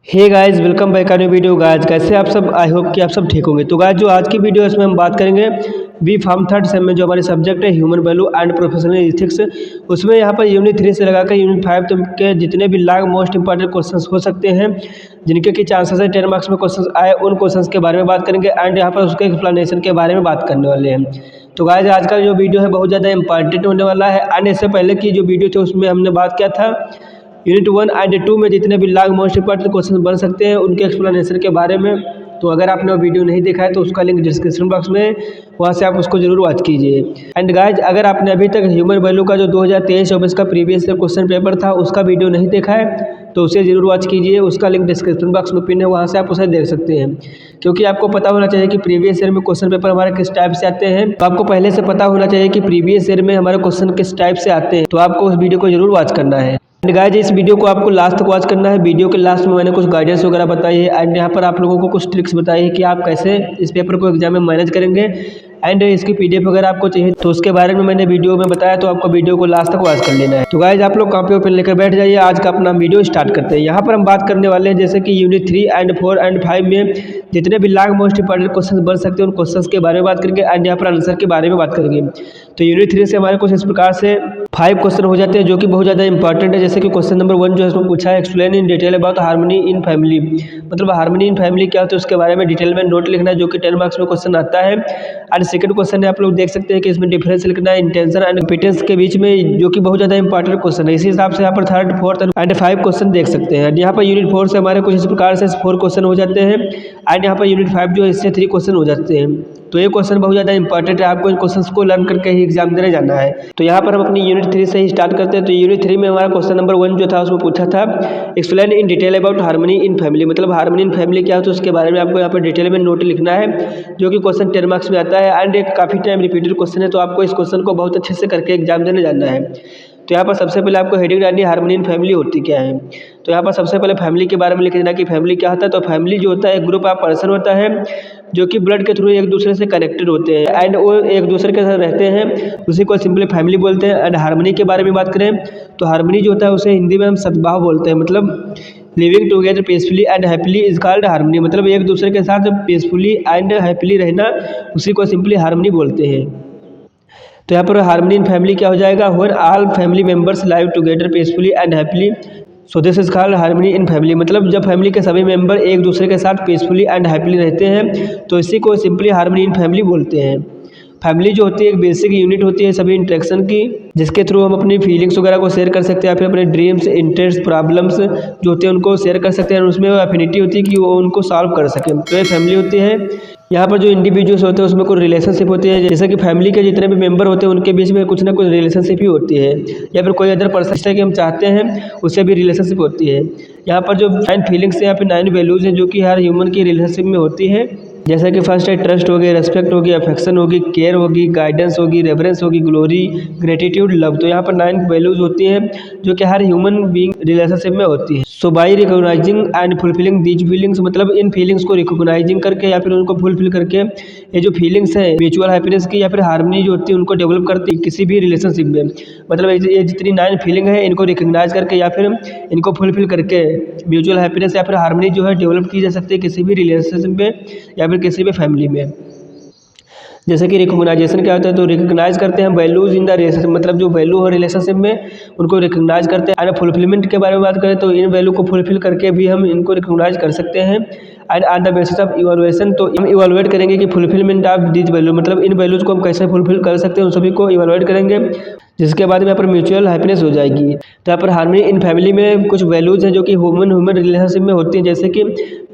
हे guys, welcome back new video. Guys कैसे आप सब? आई होप कि आप सब ठीक होंगे। तो गाइस जो आज की वीडियो है इसमें हम बात करेंगे बी फार्म थर्ड सेम में जो हमारे सब्जेक्ट है human value and professional ethics, उसमें यहाँ पर यूनिट 3 से लगाकर यूनिट 5 तक के जितने भी लाख मोस्ट इंपॉर्टेंट क्वेश्चंस हो सकते हैं जिनके कि चांसेस है 10 मार्क्स में क्वेश्चंस आए, उन क्वेश्चंस के बारे में बात करेंगे एंड यहाँ पर उसके एक्सप्लेनेशन के बारे में बात करने वाले हैं। तो गाइस आज का जो वीडियो है बहुत ज़्यादा इंपॉर्टेंट होने वाला है एंड इससे पहले की जो वीडियो थी उसमें हमने बात किया था यूनिट 1 एंड 2 में जितने भी लाख मोस्ट इंपॉर्टेंट क्वेश्चन बन सकते हैं उनके एक्सप्लेनेशन के बारे में। तो अगर आपने वो वीडियो नहीं देखा है तो उसका लिंक डिस्क्रिप्शन बॉक्स में, वहाँ से आप उसको जरूर वॉच कीजिए। एंड गाइज अगर आपने अभी तक ह्यूमन वैल्यू का जो 2023-24 का प्रीवियस क्वेश्चन पेपर था उसका वीडियो नहीं देखा है तो उसे जरूर वॉच कीजिए। उसका लिंक डिस्क्रिप्शन बॉक्स में पिन है, वहाँ से आप उसे देख सकते हैं। क्योंकि आपको पता होना चाहिए कि प्रीवियस ईयर में क्वेश्चन पेपर हमारे किस टाइप से आते हैं, तो आपको पहले से पता होना चाहिए कि प्रीवियस ईयर में हमारे क्वेश्चन किस टाइप से आते हैं। तो आपको उस वीडियो को जरूर वॉच करना है। एंड गाइज इस वीडियो को आपको लास्ट तक वॉच करना है। वीडियो के लास्ट में मैंने कुछ गाइडेंस वगैरह बताई है एंड यहाँ पर आप लोगों को कुछ ट्रिक्स बताई है कि आप कैसे इस पेपर को एग्जाम में मैनेज करेंगे। एंड इसकी पीडीएफ वगैरह आपको चाहिए तो उसके बारे में मैंने वीडियो में बताया, तो आपको वीडियो को लास्ट तक वॉच कर लेना है। तो गाइज आप लोग कॉपी और पेन लेकर बैठ जाइए, आज का अपना वीडियो स्टार्ट करते हैं। यहाँ पर हम बात करने वाले हैं जैसे कि यूनिट 3 एंड 4 एंड 5 में जितने भी लाख मोस्ट इंपॉर्टेंट क्वेश्चन बन सकते हैं उन क्वेश्चन के बारे में बात करेंगे एंड यहाँ पर आंसर के बारे में बात करेंगे। तो यूनिट 3 से हमारे कुछ इस प्रकार से 5 क्वेश्चन हो जाते हैं जो कि बहुत ज़्यादा इंपॉर्टेंट है। जैसे कि क्वेश्चन नंबर 1 जो है इसमें पूछा है explain in detail about harmony in family, मतलब हार्मनी इन फैमिली क्या होता है उसके बारे में डिटेल में नोट लिखना है, जो कि 10 मार्क्स में क्वेश्चन आता है। एंड सेकंड क्वेश्चन है, आप लोग देख सकते हैं कि इसमें डिफरेंस लिखना है इंटेंशन एंड कंपिटेंस के बीच में, जो कि बहुत ज़्यादा इंपॉर्टेंट क्वेश्चन है। इसी हिसाब से यहाँ पर थर्ड, फोर्थ एंड 5 क्वेश्चन देख सकते हैं। यहाँ पर यूनिट 4 से हमारे कुछ इस प्रकार से 4 क्वेश्चन हो जाते हैं एंड यहाँ पर यूनिट 5 जो है इससे 3 क्वेश्चन हो जाते हैं। तो ये क्वेश्चन बहुत ज़्यादा इंपॉर्टेंट है, आपको इन क्वेश्चंस को लर्न करके ही एग्जाम देने जाना है। तो यहाँ पर हम अपनी यूनिट 3 से ही स्टार्ट करते हैं। तो यूनिट 3 में हमारा क्वेश्चन नंबर 1 जो था उसमें पूछा था explain in detail about harmony in family, मतलब हार्मनी इन फैमिली क्या होता है उसके बारे में आपको यहाँ पर डिटेल में नोट लिखना है, जो कि क्वेश्चन 10 मार्क्स में आता है एंड एक काफ़ी टाइम रिपीटेड क्वेश्चन है। तो आपको इस क्वेश्चन को बहुत अच्छे से करके एग्जाम देने जाना है। तो यहाँ पर सबसे पहले आपको हेडिंग डालनी है हार्मनी इन फैमिली होती क्या है। तो यहाँ पर सबसे पहले फैमिली के बारे में लिख देना कि फैमिली क्या होता है। तो फैमिली जो होता है एक ग्रुप ऑफ पर्सन होता है जो कि ब्लड के थ्रू एक दूसरे से कनेक्टेड होते हैं एंड वो एक दूसरे के साथ रहते हैं, उसी को सिंपली फैमिली बोलते हैं। एंड हार्मनी के बारे में बात करें तो हार्मनी जो होता है उसे हिंदी में हम सद्भाव बोलते हैं, मतलब living together peacefully and happily is called harmony, मतलब एक दूसरे के साथ पीसफुली एंड हैप्पीली रहना, उसी को सिंपली हार्मनी बोलते हैं। तो यहाँ पर हार्मनी इन फैमिली क्या हो जाएगा, when all family members live together peacefully and happily, so this is called harmony in family, मतलब जब फैमिली के सभी मेंबर एक दूसरे के साथ पीसफुली एंड हैप्पीली रहते हैं तो इसी को सिंपली हार्मनी इन फैमिली बोलते हैं। फैमिली जो होती है एक बेसिक यूनिट होती है सभी इंटरेक्शन की, जिसके थ्रू हम अपनी फीलिंग्स वगैरह को शेयर कर सकते हैं या फिर अपने ड्रीम्स, इंटरेस्ट, प्रॉब्लम्स जो होते हैं उनको शेयर कर सकते हैं। उसमें एफिनिटी होती है कि वो उनको सॉल्व कर सकें। तो ये फैमिली होती है। यहाँ पर जो इंडिविजुअल्स होते हैं उसमें कोई रिलेशनशिप होती है, जैसे कि फैमिली के जितने भी मेंबर होते हैं उनके बीच में कुछ ना कुछ रिलेशनशिप ही होती है, या फिर कोई अदर पर्सन से कि हम चाहते हैं उससे भी रिलेशनशिप होती है। यहाँ पर जो 9 फीलिंग्स या फिर 9 वैल्यूज़ हैं जो कि हर ह्यूमन की रिलेशनशिप में होती है, जैसे कि फर्स्ट है ट्रस्ट होगी, रेस्पेक्ट होगी, अफेक्शन होगी, केयर होगी, गाइडेंस होगी, रेफरेंस होगी, ग्लोरी, ग्रेटिट्यूड, लव। तो यहाँ पर 9 वैल्यूज होती हैं जो कि हर ह्यूमन बीइंग रिलेशनशिप में होती है। So by recognising and fulfilling these feelings, मतलब इन फीलिंग्स को रिकॉग्नाइजिंग करके या फिर उनको फुलफिल करके ये जो फीलिंग्स है म्यूचुअल हैप्पीनेस की या फिर हार्मनी जो होती है उनको डेवलप करती है किसी भी रिलेशनशिप में। मतलब ये जितनी 9 फीलिंग है इनको रिकॉग्नाइज करके या फिर इनको फुलफिल करके म्यूचुअल हैप्पीनेस या फिर हार्मनी जो है डेवलप की जा सकती है किसी भी रिलेशनशिप में या फिर किसी भी फैमिली में। जैसे कि रिकॉग्नाइजेशन क्या होता है, तो रिकॉग्नाइज करते हैं वैल्यूज इन द रिलेशनशिप, मतलब जो वैल्यू है रिलेशनशिप में उनको रिकॉग्नाइज करते हैं। एंड फुलफिलमेंट के बारे में बात करें तो इन वैल्यू को फुलफिल करके भी हम इनको रिकॉग्नाइज कर सकते हैं। And on the basis of evaluation, तो हम इवैल्यूएट करेंगे कि फुलफिलमेंट ऑफ दिस वैल्यू, मतलब इन वैल्यूज को हम कैसे फुलफिल कर सकते हैं उन सभी को इवैल्यूएट करेंगे, जिसके बाद में यहाँ पर म्यूचुअल हैप्पीनेस हो जाएगी। तो यहाँ पर हार्मनी इन फैमिली में कुछ वैल्यूज हैं जो कि ह्यूमन रिलेशनशिप में होती हैं, जैसे कि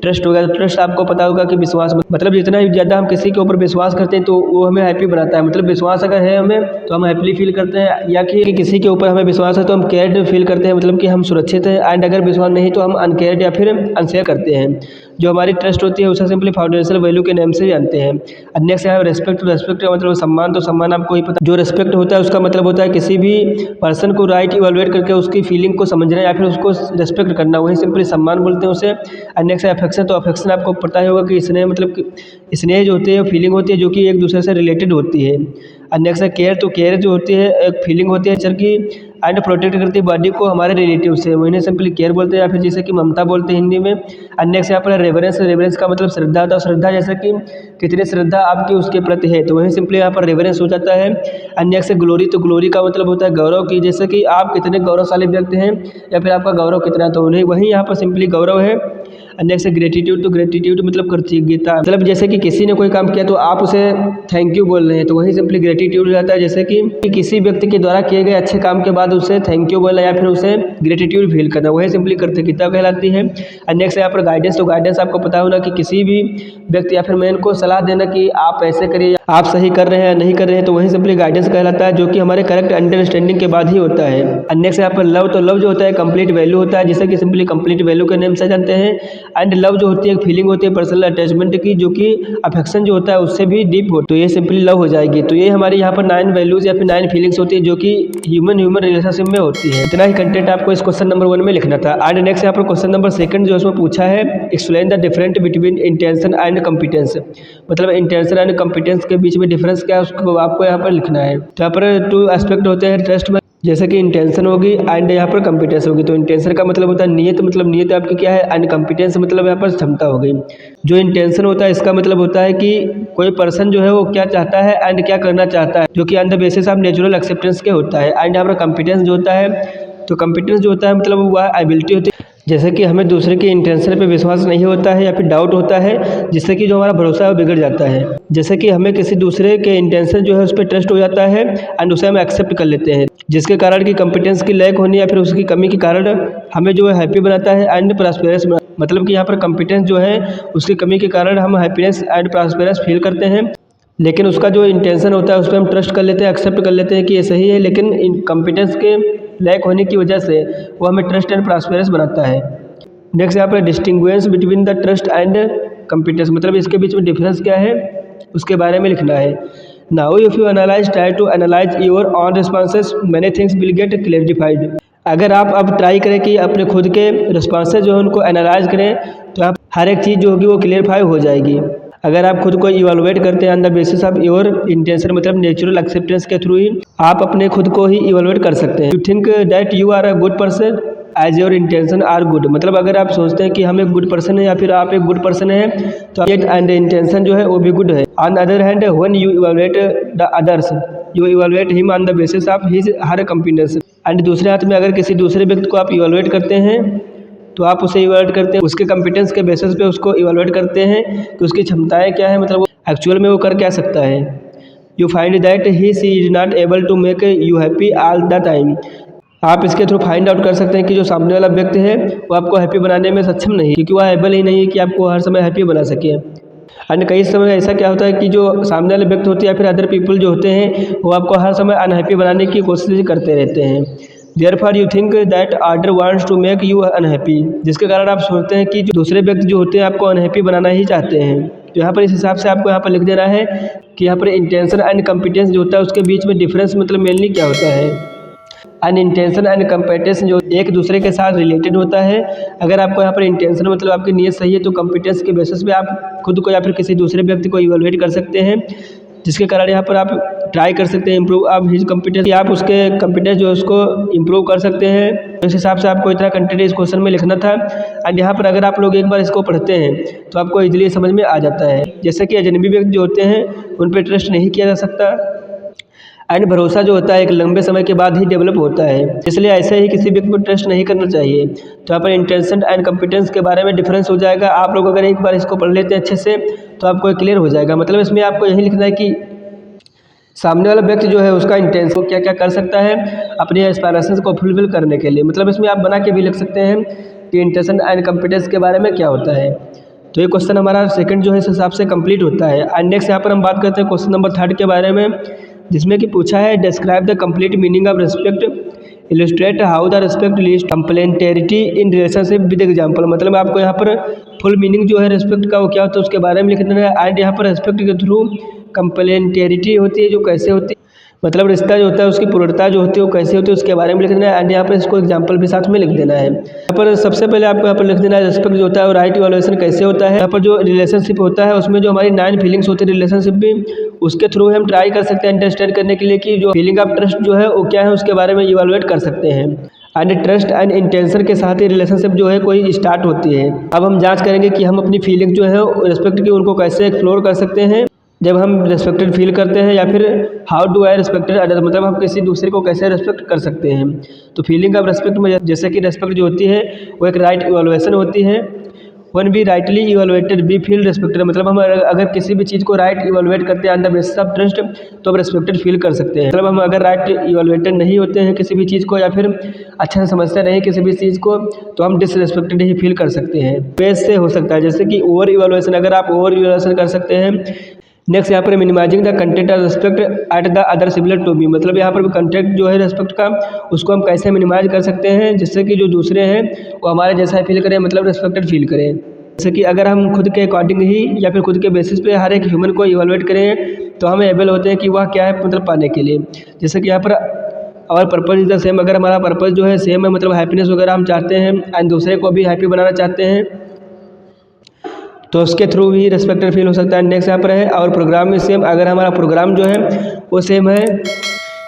ट्रस्ट होगा। ट्रस्ट आपको पता होगा कि विश्वास, मतलब जितना ज़्यादा हम किसी के ऊपर विश्वास करते हैं तो वो हमें हैप्पी बनाता है, मतलब विश्वास अगर है हमें तो हम हैप्पीली फील करते हैं, या कि किसी के ऊपर हमें विश्वास है तो हम केयर्ड फील करते हैं, मतलब कि हम सुरक्षित हैं। एंड अगर विश्वास नहीं तो हम अनकेयर्ड या फिर अनसेयर करते हैं। जो हमारी ट्रस्ट होती है उसे सिंपली फाउंडेशनल वैल्यू के नाम से जानते हैं। नेक्स्ट है रेस्पेक्ट। रेस्पेक्ट का मतलब सम्मान, तो सम्मान आपको ही पता। जो रेस्पेक्ट होता है उसका मतलब होता है किसी भी पर्सन को राइट इवैल्यूएट करके उसकी फीलिंग को समझना या फिर उसको रेस्पेक्ट करना, वही सिंपली सम्मान बोलते हैं उसे। एंड नेक्स्ट है अफेक्शन। तो अफेक्शन आपको पता ही होगा कि स्नेह, मतलब कि स्नेह जो होती है फीलिंग होती है जो कि एक दूसरे से रिलेटेड होती है। और नेक्स्ट है केयर, तो केयर जो होती है एक फीलिंग होती है नेचर की एंड प्रोटेक्ट करती है बॉडी को हमारे रिलेटिव से, वही सिंपली केयर बोलते हैं या फिर जैसे कि ममता बोलते हैं हिंदी में। और नेक्स्ट यहाँ पर रेवरेंस, रेवरेंस का मतलब श्रद्धा होता है, श्रद्धा जैसे कि कितनी श्रद्धा आपकी उसके प्रति है, तो वही सिंपली यहाँ पर रेवरेंस हो जाता है। और नेक्स्ट है ग्लोरी, तो ग्लोरी का मतलब होता है गौरव की, जैसे कि आप कितने गौरवशाली व्यक्ति हैं या फिर आपका गौरव कितना, तो उन्हें वही यहाँ पर सिंपली गौरव है। नेक्स्ट है ग्रेटिट्यूड, तो ग्रेटिट्यूड मतलब कृतज्ञता, मतलब जैसे कि किसी ने कोई काम किया तो आप उसे थैंक यू बोल रहे हैं, तो वही सिंपली ग्रेटिट्यूड हो जाता है। जैसे कि किसी व्यक्ति के द्वारा किए गए अच्छे काम के बाद उसे थैंक यू बोला या फिर उसे ग्रेटिट्यूड फील करना, वही सिंपली कृतज्ञता कहलाती है। और नेक्स्ट यहाँ पर गाइडेंस, तो गाइडेंस आपको पता होना कि किसी भी व्यक्ति या फिर मैन को सलाह देना कि आप ऐसे करिए, आप सही कर रहे हैं या नहीं कर रहे हैं, तो वही सिंपली गाइडेंस कहलाता है, जो कि हमारे करेक्ट अंडरस्टैंडिंग के बाद ही होता है। और नेक्स्ट यहाँ पर लव, तो लव जो होता है कंप्लीट वैल्यू होता है, जिसे कि सिंपली कंप्लीट वैल्यू के नेम से जानते हैं। एंड लव जो होती है एक फीलिंग होती है पर्सनल अटैचमेंट की, जो कि अफेक्शन जो होता है उससे भी डीप हो, तो ये सिंपली लव हो जाएगी। तो ये हमारी यहाँ पर 9 वैल्यूज या फिर 9 फीलिंग्स होती है जो कि ह्यूमन रिलेशनशिप में होती है। इतना ही कंटेंट आपको इस क्वेश्चन नंबर 1 में लिखना था। एंड नेक्स्ट यहाँ पर क्वेश्चन नंबर 2 जो उसमें पूछा है, explain the difference between intention and competence, मतलब इंटेंशन एंड कंपिटेंस के बीच में डिफरेंस क्या है उसको आपको यहाँ पर लिखना है। तो यहाँ पर 2 एस्पेक्ट होते हैं ट्रस्ट में, जैसे कि इंटेंशन होगी एंड यहाँ पर कंपिटेंस होगी। तो इंटेंशन का मतलब होता है नियत, मतलब नियत आपकी क्या है, एंड कंपिटेंस मतलब यहाँ पर क्षमता हो गई। जो इंटेंशन होता है इसका मतलब होता है कि कोई पर्सन जो है वो क्या चाहता है एंड क्या करना चाहता है, जो कि on the basis of natural acceptance के होता है। एंड यहाँ पर कंपिटेंस जो होता है, तो कंपिटेंस जो होता है मतलब वह एबिलिटी होती है, जैसे कि हमें दूसरे के इंटेंशन पे विश्वास नहीं होता है या फिर डाउट होता है, जिससे कि जो हमारा भरोसा है वो बिगड़ जाता है। जैसे कि हमें किसी दूसरे के इंटेंशन जो है उस पर ट्रस्ट हो जाता है एंड उसे हम एक्सेप्ट कर लेते हैं, जिसके कारण कि कंपिटेंस की लैक होने या फिर उसकी कमी के कारण हमें जो है हैप्पी बनाता है एंड प्रॉस्पेरस, मतलब कि यहाँ पर कंपिटेंस जो है उसकी कमी के कारण हम हैप्पीनेस एंड प्रॉस्पेरस फील करते हैं। लेकिन उसका जो इंटेंशन होता है उस पर हम ट्रस्ट कर लेते हैं, एक्सेप्ट कर लेते हैं कि ये सही है, लेकिन कंपिटेंस के लैक होने की वजह से वो हमें ट्रस्ट एंड प्रॉस्पेरस बनाता है। नेक्स्ट यहाँ पर distinguish between the trust and competence, मतलब इसके बीच में डिफरेंस क्या है उसके बारे में लिखना है। Now if you analyse, try to analyse your own responses, many things will get clarified. अगर आप अब ट्राई करें कि अपने खुद के रिस्पॉन्सेज जो है उनको एनालाइज करें, तो आप हर एक चीज़ जो होगी वो क्लियरफाई हो जाएगी। अगर आप खुद को इवैल्यूएट करते हैं on the basis of your intention, मतलब नेचुरल एक्सेप्टेंस के थ्रू ही आप अपने खुद को ही इवैल्यूएट कर सकते हैं। You think that you are a good person as your intention are good, मतलब अगर आप सोचते हैं कि हम एक गुड पर्सन है या फिर आप एक गुड पर्सन है, तो एंड इंटेंशन जो है वो भी गुड है। On the other hand when you evaluate the others, you evaluate him on the basis of his her competence. And दूसरे हाथ में अगर किसी दूसरे व्यक्ति को आप इवैल्यूएट करते हैं, तो आप उसे इवैल्यूएट करते हैं उसके कंपिटेंस के बेसिस पे, उसको इवैल्यूएट करते हैं कि उसकी क्षमताएं क्या है, मतलब वो एक्चुअल में वो कर क्या सकता है। You find that he she is not able to make you happy all the time, आप इसके थ्रू फाइंड आउट कर सकते हैं कि जो सामने वाला व्यक्ति है वो आपको हैप्पी बनाने में सक्षम नहीं, क्योंकि वह एबल ही नहीं है कि आपको हर समय हैप्पी बना सके। एंड कई समय ऐसा क्या होता है कि जो सामने वाले व्यक्ति होते हैं या फिर अदर पीपल जो होते हैं वो आपको हर समय अनहैप्पी बनाने की कोशिश करते रहते हैं। Therefore you think that other wants to make you unhappy, जिसके कारण आप सोचते हैं कि जो दूसरे व्यक्ति जो होते हैं आपको अनहैप्पी बनाना ही चाहते हैं। तो यहाँ पर इस हिसाब से आपको यहाँ पर लिख देना है कि यहाँ पर इंटेंशन एंड कंपिटेंस जो होता है उसके बीच में डिफरेंस मतलब मेनली क्या होता है। एंड इंटेंशन एंड कंपिटेंस जो एक दूसरे के साथ रिलेटेड होता है। अगर आपको यहाँ पर इंटेंशन मतलब आपकी नीयत सही है, तो कंपिटेंस के बेसिस पे आप खुद को या फिर किसी दूसरे व्यक्ति को इवैल्यूएट कर सकते हैं, जिसके कारण यहाँ पर आप ट्राई कर सकते हैं इम्प्रूव आप हिज कंपिटेंस, आप उसके कंपिटेंस जो है उसको इम्प्रूव कर सकते हैं। इस हिसाब से आपको इतना कंटेंट इस क्वेश्चन में लिखना था। एंड यहाँ पर अगर आप लोग एक बार इसको पढ़ते हैं तो आपको इजीली समझ में आ जाता है। जैसे कि अजनबी व्यक्ति जो होते हैं उन पर ट्रस्ट नहीं किया जा सकता, एंड भरोसा जो होता है एक लंबे समय के बाद ही डेवलप होता है, इसलिए ऐसे ही किसी व्यक्ति पर ट्रस्ट नहीं करना चाहिए। तो यहाँ पर इंटेंशन एंड कंपिटेंस के बारे में डिफरेंस हो जाएगा। आप लोग अगर एक बार इसको पढ़ लेते हैं अच्छे से तो आपको क्लियर हो जाएगा। मतलब इसमें आपको यही लिखना है कि सामने वाला व्यक्ति जो है उसका इंटेंशन क्या क्या कर सकता है अपने एस्पायरेशंस को फुलफिल करने के लिए। मतलब इसमें आप बना के भी लिख सकते हैं कि इंटेंशन एंड कंपिटेंस के बारे में क्या होता है। तो ये क्वेश्चन हमारा सेकंड जो है इस हिसाब से कंप्लीट होता है। एंड नेक्स्ट यहाँ पर हम बात करते हैं क्वेश्चन नंबर 3 के बारे में, जिसमें कि पूछा है describe the complete meaning of respect, illustrate how the respect leads complementarity in relationship with example. मतलब आपको यहाँ पर फुल मीनिंग जो है रिस्पेक्ट का वो क्या होता है उसके बारे में लिख देना है। एंड यहाँ पर रिस्पेक्ट के थ्रू कंप्लेंटेरिटी होती है जो कैसे होती है, मतलब रिश्ता जो होता है उसकी पूर्णता जो होती है वो कैसे होती है उसके बारे में लिख देना है। एंड यहाँ पर इसको एग्जाम्पल भी साथ में लिख देना है। यहाँ पर सबसे पहले आपको यहाँ पर लिख देना है रेस्पेक्ट जो होता है और राइट इवैल्यूएशन कैसे होता है। यहाँ पर जो रिलेशनशिप होता है उसमें जो हमारी 9 फीलिंग्स होती है रिलेशनशिप भी, उसके थ्रू हम ट्राई कर सकते हैं अंडरस्टैंड करने के लिए कि जो फीलिंग ऑफ ट्रस्ट जो है वो क्या है, उसके बारे में इवैल्यूएट कर सकते हैं। एंड ट्रस्ट एंड इंटेंशन के साथ ही रिलेशनशिप जो है कोई स्टार्ट होती है। अब हम जांच करेंगे कि हम अपनी फीलिंग जो है रिस्पेक्ट की उनको कैसे एक्सप्लोर कर सकते हैं जब हम रिस्पेक्टेड फील करते हैं, या फिर how do I respected other, मतलब हम किसी दूसरे को कैसे रिस्पेक्ट कर सकते हैं। तो फीलिंग ऑफ रिस्पेक्ट में जैसे कि रिस्पेक्ट जो होती है वो एक राइट इवैल्यूएशन होती है। One be rightly evaluated we feel respected, मतलब हम अगर किसी भी चीज़ को राइट इवैल्यूएट करते हैं on the basis of trust तो हम रिस्पेक्टेड फील कर सकते हैं। मतलब हम अगर राइट इवैल्यूएटेड नहीं होते हैं किसी भी चीज़ को, या फिर अच्छे से समझते नहीं किसी भी चीज़ को, तो हम डिसरिस्पेक्टेड ही फील कर सकते हैं। बेस से हो सकता है जैसे कि ओवर इवैल्यूएशन, अगर आप ओवर इवैल्यूएशन कर सकते हैं। नेक्स्ट यहाँ पर minimizing the content of respect at the other similar to be, मतलब यहाँ पर भी कंटेंट जो है रिस्पेक्ट का उसको हम कैसे मिनिमाइज कर सकते हैं जिससे कि जो दूसरे हैं वो हमारे जैसा फील करें, मतलब रिस्पेक्टेड फील करें। जैसे कि अगर हम खुद के अकॉर्डिंग ही या फिर खुद के बेसिस पे हर एक ह्यूमन को इवैल्यूएट करें तो हम एबल होते हैं कि वह क्या है मतलब पाने के लिए। जैसे कि यहाँ पर और पर्पज़ इज द सेम, अगर हमारा पर्पज़ जो है सेम है, मतलब हैप्पीनेस वगैरह हम चाहते हैं एंड दूसरे को भी हैप्पी बनाना चाहते हैं, तो उसके थ्रू भी रिस्पेक्टेड फील हो सकता है। नेक्स्ट यहाँ पर है और प्रोग्राम में सेम, अगर हमारा प्रोग्राम जो है वो सेम है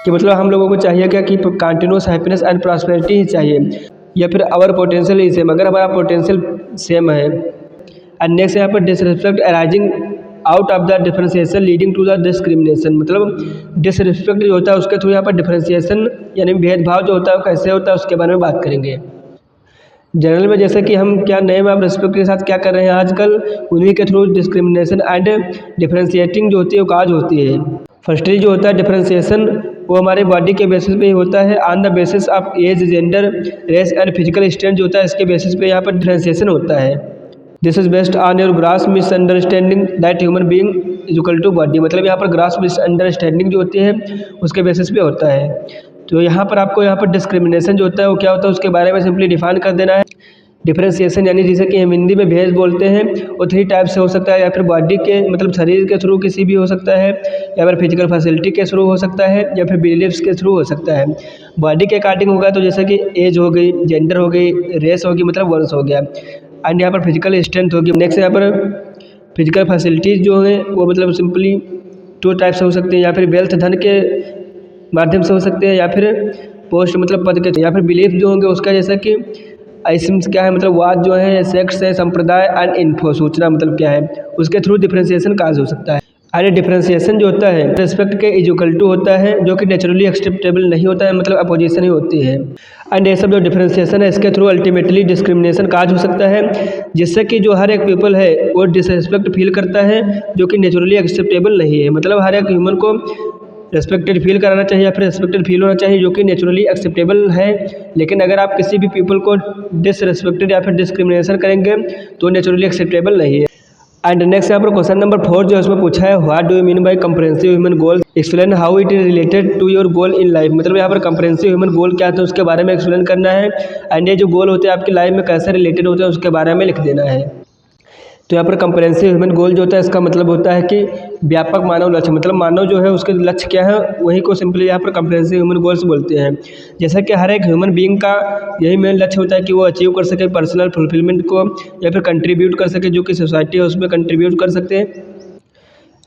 कि मतलब हम लोगों को चाहिए क्या कि कंटिन्यूस हैप्पीनेस एंड प्रॉस्पेरिटी ही चाहिए, या फिर आवर पोटेंशियल ही सेम, अगर हमारा पोटेंशियल सेम है। एंड नेक्स्ट यहाँ पर disrespect arising out of the differentiation leading to the discrimination, मतलब डिसरिस्पेक्ट जो होता है उसके थ्रू यहाँ पर डिफरेंशिएशन यानी भेदभाव जो होता है वो कैसे होता है उसके बारे में बात करेंगे। जनरल में जैसे कि हम क्या नेम ऑफ रिस्पेक्ट के साथ क्या कर रहे हैं आजकल, उन्हीं के थ्रू डिस्क्रिमिनेशन एंड डिफरेंशिएटिंग जो होती है वो काज होती है। फर्स्टली जो होता है डिफरेंशिएशन वो हमारे बॉडी के बेसिस पे ही होता है, on the basis of age, gender, race and physical strength जो होता है इसके बेसिस पे यहाँ पर डिफरेंशिएशन होता है। This is based on your gross misunderstanding that human being is equal to body, मतलब यहाँ पर ग्रास मिसअंडरस्टैंडिंग जो होती है उसके बेसिस पे होता है। तो यहाँ पर आपको यहाँ पर डिस्क्रिमिनेशन जो होता है वो क्या होता है उसके बारे में सिंपली डिफाइन कर देना है। डिफरेंशिएशन यानी जिसे कि हम हिंदी में भेद बोलते हैं वो 3 टाइप से हो सकता है, या फिर बॉडी के मतलब शरीर के थ्रू किसी भी हो सकता है, या फिर फिजिकल फैसिलिटी के थ्रू हो सकता है, या फिर बिलीव्स के थ्रू हो सकता है। बॉडी के अकॉर्डिंग होगा तो जैसे कि एज हो गई, जेंडर हो गई, रेस होगी मतलब वंश हो गया, एंड यहाँ पर फिजिकल स्ट्रेंथ होगी। नेक्स्ट यहाँ पर फिजिकल फैसिलिटीज़ जो है वो मतलब सिंपली 2 टाइप से हो सकते हैं, या फिर वेल्थ धन के माध्यम से हो सकते हैं, या फिर पोस्ट मतलब पद के, या फिर बिलीफ जो होंगे उसका जैसा कि आइसम्स क्या है मतलब वाद जो है, सेक्स है, संप्रदाय एंड इन्फो सूचना मतलब क्या है, उसके थ्रू डिफरेंशिएशन काज हो सकता है। एंड डिफरेंशिएशन जो होता है रिस्पेक्ट के इज इक्वल टू होता है जो कि नेचुरली एक्सेप्टेबल नहीं होता है, मतलब अपोजिशन ही होती है। एंड ये सब जो डिफरेंशिएशन है इसके थ्रू अल्टीमेटली डिस्क्रिमिनेशन काज हो सकता है, जिससे कि जो हर एक पीपल है वो डिसरिस्पेक्ट फील करता है जो कि नेचुरली एक्सेप्टेबल नहीं है, मतलब हर एक ह्यूमन को रेस्पेक्टेड फील कराना चाहिए या फिर रेस्पेक्टेड फील होना चाहिए जो कि नेचुरली एक्सेप्टेबल है। लेकिन अगर आप किसी भी पीपल को डिसरेस्पेक्टेड या फिर डिस्क्रिमिनेशन करेंगे तो नेचुरली एक्सेप्टेबल नहीं है। एंड नेक्स्ट यहाँ पर क्वेश्चन नंबर 4 जो है उसमें पूछा है what do you mean by comprehensive human goal, explain how it is related to your goal in life, मतलब यहाँ पर कंप्रेहेंसिव ह्यूमन गोल क्या होता है उसके बारे में एक्सप्लेन करना है। एंड ये जो गोल होते हैं आपकी लाइफ में कैसे रिलेटेड होते हैं उसके बारे में लिख देना है। तो यहाँ पर कंप्रेहेंसिव ह्यूमन गोल जो होता है इसका मतलब होता है कि व्यापक मानव लक्ष्य, मतलब मानव जो है उसके लक्ष्य क्या है वही को सिंपली यहाँ पर कंप्रेहेंसिव ह्यूमन गोल्स बोलते हैं। जैसा कि हर एक ह्यूमन बीइंग का यही मेन लक्ष्य होता है कि वो अचीव कर सके पर्सनल फुलफिलमेंट को, या फिर कंट्रीब्यूट कर सके जो कि सोसाइटी है उसमें कंट्रीब्यूट कर सकते हैं।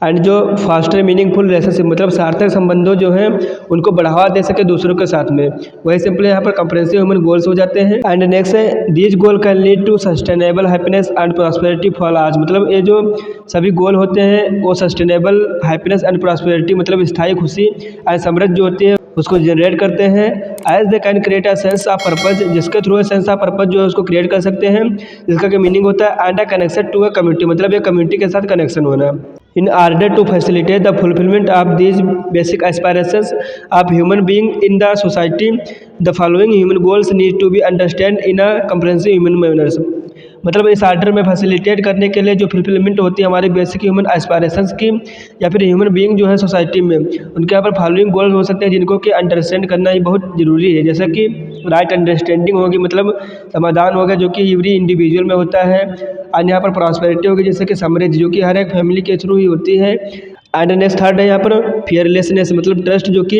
एंड जो फास्टर मीनिंगफुल रिलेशनशिप मतलब सार्थक संबंधों जो हैं उनको बढ़ावा दे सके दूसरों के साथ में, वही सिंपली यहाँ पर कंप्रेहेंसिव ह्यूमन गोल्स हो जाते हैं। एंड नेक्स्ट है these goal can lead to sustainable happiness and prosperity for आज, मतलब ये जो सभी गोल होते हैं वो सस्टेनेबल हैप्पीनेस एंड प्रॉस्पेरिटी मतलब स्थायी खुशी एंड समृद्धि जो होती है उसको जनरेट करते हैं। As they can create a sense of purpose, जिसके थ्रू सेंस ऑफ पर्पज जो है उसको क्रिएट कर सकते हैं, जिसका कि मीनिंग होता है and a connection to a community, मतलब ये कम्युनिटी के साथ कनेक्शन होना। In order to facilitate the fulfillment of these basic aspirations of human being in the society, the following human goals need to be understood in a comprehensive human manner, मतलब इस order में facilitate करने के लिए जो fulfilment होती है हमारी बेसिक ह्यूमन एस्पायरेशंस की या फिर ह्यूमन बीइंग जो है सोसाइटी में, उनके यहाँ पर फॉलोइंग गोल्स हो सकते हैं जिनको कि अंडरस्टैंड करना ही बहुत ज़रूरी है। जैसे कि राइट अंडरस्टैंडिंग होगी, मतलब समाधान होगा जो कि एवरी इंडिविजुअल में होता है। और यहाँ पर प्रॉस्पेरिटी होगी जैसे कि समृद्धि जो कि हर एक फैमिली के थ्रू ही होती है। एंड नेक्स्ट थर्ड है यहाँ पर फियरलेसनेस, मतलब ट्रस्ट जो कि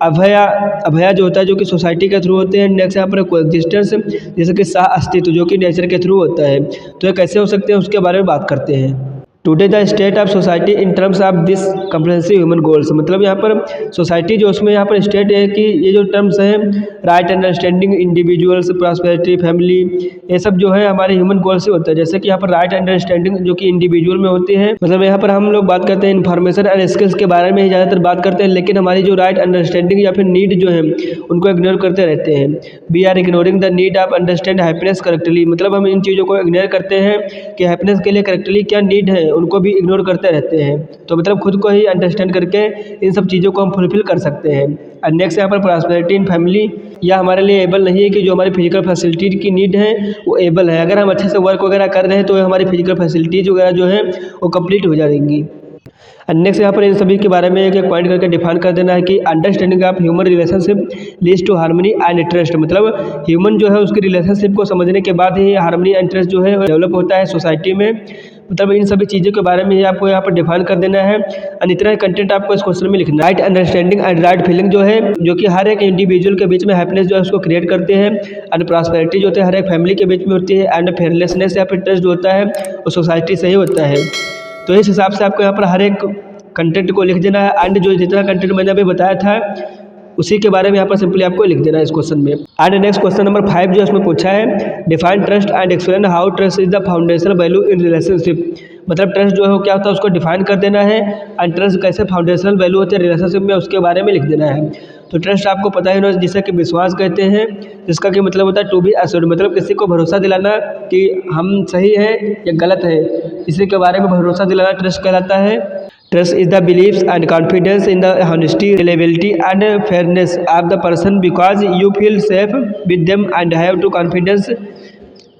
अभया जो होता है, जो कि सोसाइटी के थ्रू होते हैं। नेक्स्ट यहाँ पर कोएग्जिस्टेंस, जैसे कि सह अस्तित्व, जो कि नेचर के थ्रू होता है। तो ये कैसे हो सकते हैं उसके बारे में बात करते हैं। Today the state of society in terms of this comprehensive human goals, मतलब यहाँ पर सोसाइटी जो उसमें यहाँ पर स्टेट है कि ये जो टर्म्स हैं right understanding, individuals, prosperity, family, ये सब जो है हमारे ह्यूमन गोल्स से होता है। जैसे कि यहाँ पर राइट अंडरस्टैंडिंग जो कि इंडिविजुअल में होती है, मतलब यहाँ पर हम लोग बात करते हैं इन्फॉर्मेशन एंड स्किल्स के बारे में ही ज़्यादातर बात करते हैं, लेकिन हमारी जो राइट अंडरस्टैंडिंग या फिर नीड जो है उनको इग्नोर करते रहते हैं। We are ignoring the need of understand happiness correctly, मतलब हम इन चीज़ों को इग्नोर करते हैं कि हैप्पीनेस के लिए करेक्टली क्या नीड है उनको भी इग्नोर करते रहते हैं। तो मतलब खुद को ही अंडरस्टैंड करके इन सब चीज़ों को हम फुलफिल कर सकते हैं। और नेक्स्ट यहाँ पर प्रॉस्पेरिटी इन फैमिली, या हमारे लिए एबल नहीं है कि जो हमारी फिजिकल फैसिलिटी की नीड है वो एबल है। अगर हम अच्छे से वर्क वगैरह कर रहे हैं तो हमारी फिजिकल फैसिलिटीज़ वगैरह जो है वो कंप्लीट हो जाएंगी। एंड नेक्स्ट यहाँ पर इन सभी के बारे में एक एक पॉइंट करके डिफाइन कर देना है कि understanding of human relationship leads to harmony and trust, मतलब ह्यूमन जो है उसकी रिलेशनशिप को समझने के बाद ही हार्मनी एंड ट्रस्ट जो है डेवलप होता है सोसाइटी में। मतलब इन सभी चीज़ों के बारे में ही आपको यहाँ पर डिफाइन कर देना है। और इतना कंटेंट आपको इस क्वेश्चन में लिखना है। Right understanding and right feeling जो है, जो कि हर एक इंडिविजुअल के बीच में हैप्पीनेस जो है उसको क्रिएट करते हैं। एंड प्रॉस्पेरिटी जो होता है हर एक फैमिली के बीच में होती है। एंड फेयरलेसनेस या फिर ट्रस्ट जो होता है वो सोसाइटी से ही होता है। तो इस हिसाब से आपको यहाँ पर हर एक कंटेंट को लिख देना है। एंड जो जितना कंटेंट मैंने अभी बताया था उसी के बारे में यहाँ पर सिंपली आपको लिख देना है इस क्वेश्चन में। एंड नेक्स्ट क्वेश्चन नंबर 5 जो इसमें पूछा है, define trust and explain how trust is the foundational value in relationship, मतलब ट्रस्ट जो है वो क्या होता है उसको डिफाइन कर देना है। एंड ट्रस्ट कैसे फाउंडेशनल वैल्यू होते हैं रिलेशनशिप में उसके बारे में लिख देना है। तो ट्रस्ट आपको पता ही ना, जिसे कि विश्वास कहते हैं, जिसका कि मतलब होता है टू बी एश्योर्ड, मतलब किसी को भरोसा दिलाना कि हम सही है या गलत है, इसी के बारे में भरोसा दिलाना ट्रस्ट कहलाता है। Trust is the beliefs and confidence in the honesty, reliability and fairness of the person because you feel safe with them and have to confidence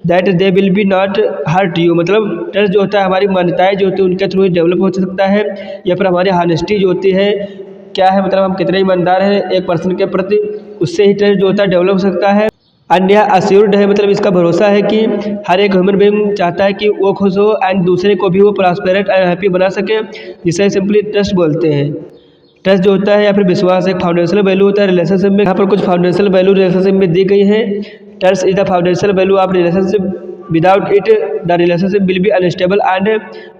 that they will be not hurt you, मतलब trust जो होता है हमारी मान्यताएं जो होती है उनके थ्रू डेवलप हो सकता है, या फिर हमारी हॉनेस्टी जो होती है क्या है, मतलब हम कितने ईमानदार हैं एक पर्सन के प्रति, उससे ही ट्रस्ट जो होता है डेवलप हो सकता है। एंड यह अश्योर्ड है, मतलब इसका भरोसा है कि हर एक ह्यूमन बीइंग चाहता है कि वो खुश हो एंड दूसरे को भी वो प्रॉस्पेरेट एंड हैप्पी बना सके, जिसे सिंपली ट्रस्ट बोलते हैं। ट्रस्ट जो होता है या फिर विश्वास एक फाउंडेशनल वैल्यू होता है रिलेशनशिप में। यहाँ पर कुछ फाउंडेशनल वैल्यू रिलेशनशिप में दी गई है। Trust is the foundational value of relationship, without it the relationship will be unstable and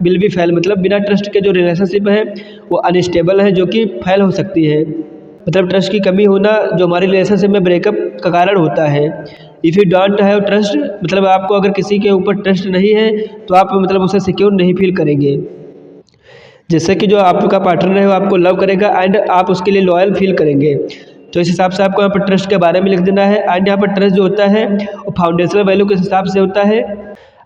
will be fail, मतलब बिना ट्रस्ट के जो रिलेशनशिप है वो अनस्टेबल है, जो कि फेल हो सकती है। मतलब ट्रस्ट की कमी होना जो हमारे रिलेशनशिप में ब्रेकअप का कारण होता है। If you don't have trust, मतलब आपको अगर किसी के ऊपर ट्रस्ट नहीं है तो आप मतलब उसे सिक्योर नहीं फील करेंगे, जिससे कि जो आपका पार्टनर है वो आपको लव करेगा एंड आप उसके लिए लॉयल फील करेंगे। तो इस हिसाब से आपको यहाँ पर ट्रस्ट के बारे में लिख देना है। एंड यहाँ पर ट्रस्ट जो होता है वो फाउंडेशनल वैल्यू के हिसाब से होता है।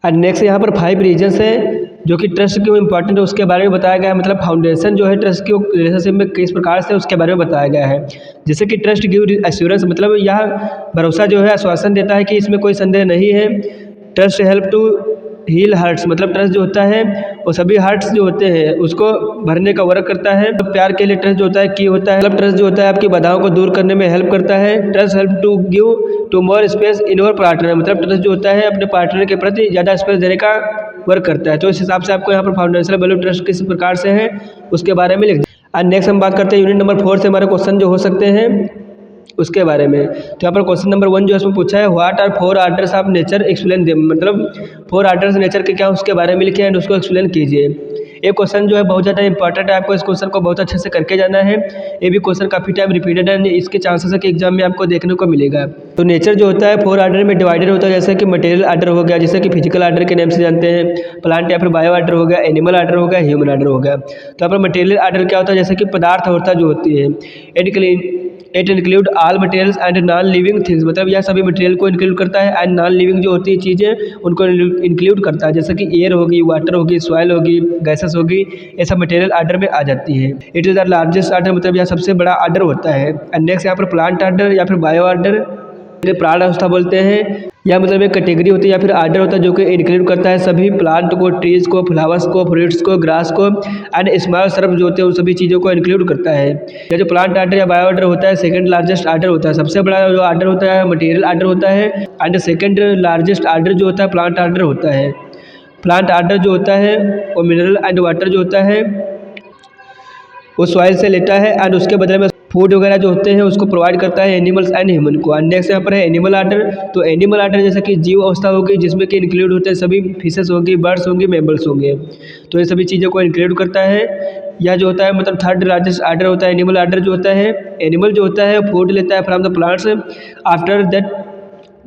एंड नेक्स्ट यहाँ पर 5 रीजन्स है जो कि ट्रस्ट क्यों इंपॉर्टेंट है उसके बारे में बताया गया है, मतलब फाउंडेशन जो है ट्रस्ट की रिलेशनशिप में किस प्रकार से उसके बारे में बताया गया है। जैसे कि ट्रस्ट गिव एश्योरेंस, मतलब यह भरोसा जो है आश्वासन देता है कि इसमें कोई संदेह नहीं है। Trust help to heal hurts, मतलब ट्रस्ट जो होता है वो सभी हर्ट्स जो होते हैं उसको भरने का वर्क करता है। तो प्यार के लिए ट्रस्ट जो होता है की होता है, मतलब ट्रस्ट जो होता है आपकी बाधाओं को दूर करने में हेल्प करता है। Trust help to give to more space in your partner, मतलब ट्रस्ट जो होता है अपने पार्टनर के प्रति ज़्यादा स्पेस देने का वर्क करता है। तो इस हिसाब से आपको यहाँ पर फाउंडेशनल वैल्यू ट्रस्ट किस प्रकार से है उसके बारे में लिख दें। और नेक्स्ट हम बात करते हैं यूनिट नंबर 4 से हमारे क्वेश्चन जो हो सकते हैं उसके बारे में। तो यहाँ पर क्वेश्चन नंबर 1 जो इसमें पूछा है, what are 4 orders of nature explain them, मतलब 4 आर्डर्स नेचर के क्या उसके बारे में लिखे एंड उसको एक्सप्लेन कीजिए। ये क्वेश्चन जो है बहुत ज़्यादा इंपॉर्टेंट है, आपको इस क्वेश्चन को बहुत अच्छे से करके जाना है। ये भी क्वेश्चन काफ़ी टाइम रिपीटेड है, इसके चांसेस है कि एग्जाम में आपको देखने को मिलेगा। तो नेचर जो होता है 4 आर्डर में डिवाइडेड होता है, जैसे कि मटेरियल आर्डर हो गया, जैसे कि फिजिकल आर्डर के नेम से जानते हैं, प्लांट या फिर बायो आर्डर हो गया, एनिमल आर्डर हो गया, ह्यूमन आर्डर हो गया। तो यहाँ पर मटेरियल आर्डर क्या होता है, जैसे कि पदार्थ होता जो होती है, it include all materials and non living things, मतलब यह सभी मटेरियल को इंक्लूड करता है एंड नॉन लिविंग जो होती है चीज़ें उनको इंक्लूड करता है, जैसे कि एयर होगी, वाटर होगी, सॉइल होगी, गैसेस होगी, ये सब मटेरियल आर्डर में आ जाती है। It is the largest order, मतलब यह सबसे बड़ा आर्डर होता है। एंड नेक्स्ट यहाँ पर प्लांट आर्डर या फिर बायो आर्डर, प्राण अवस्था बोलते हैं, या मतलब एक कैटेगरी होती है या फिर आर्डर होता है जो कि इंक्लूड करता है सभी प्लांट को, ट्रीज़ को, फ्लावर्स को, फ्रूट्स को, ग्रास को एंड स्मॉल सर्ब जो होते हैं उन सभी चीज़ों को इंक्लूड करता है। यह जो प्लांट आर्डर या बायो आर्डर होता है सेकंड लार्जेस्ट आर्डर होता है, सबसे बड़ा जो आर्डर होता है मटेरियल आर्डर होता है। एंड सेकंड लार्जेस्ट आर्डर जो होता है प्लांट आर्डर होता है। प्लांट आर्डर जो होता है वो मिनरल एंड वाटर जो होता है वो सॉइल से लेता है एंड उसके बदले में फूड वगैरह जो होते हैं उसको प्रोवाइड करता है एनिमल्स एंड ह्यूमन को। एंड नेक्स्ट यहाँ पर है एनिमल आर्डर। तो एनिमल आर्डर जैसे कि जीव अवस्था होगी जिसमें कि इंक्लूड होते हैं सभी फिशेस होंगी, बर्ड्स होंगी, मैमल्स होंगे, तो ये सभी चीज़ों को इंक्लूड करता है। या जो होता है मतलब थर्ड लार्जेस्ट आर्डर होता है एनिमल आर्डर जो होता है। एनिमल जो होता है फूड लेता है from the plants, after that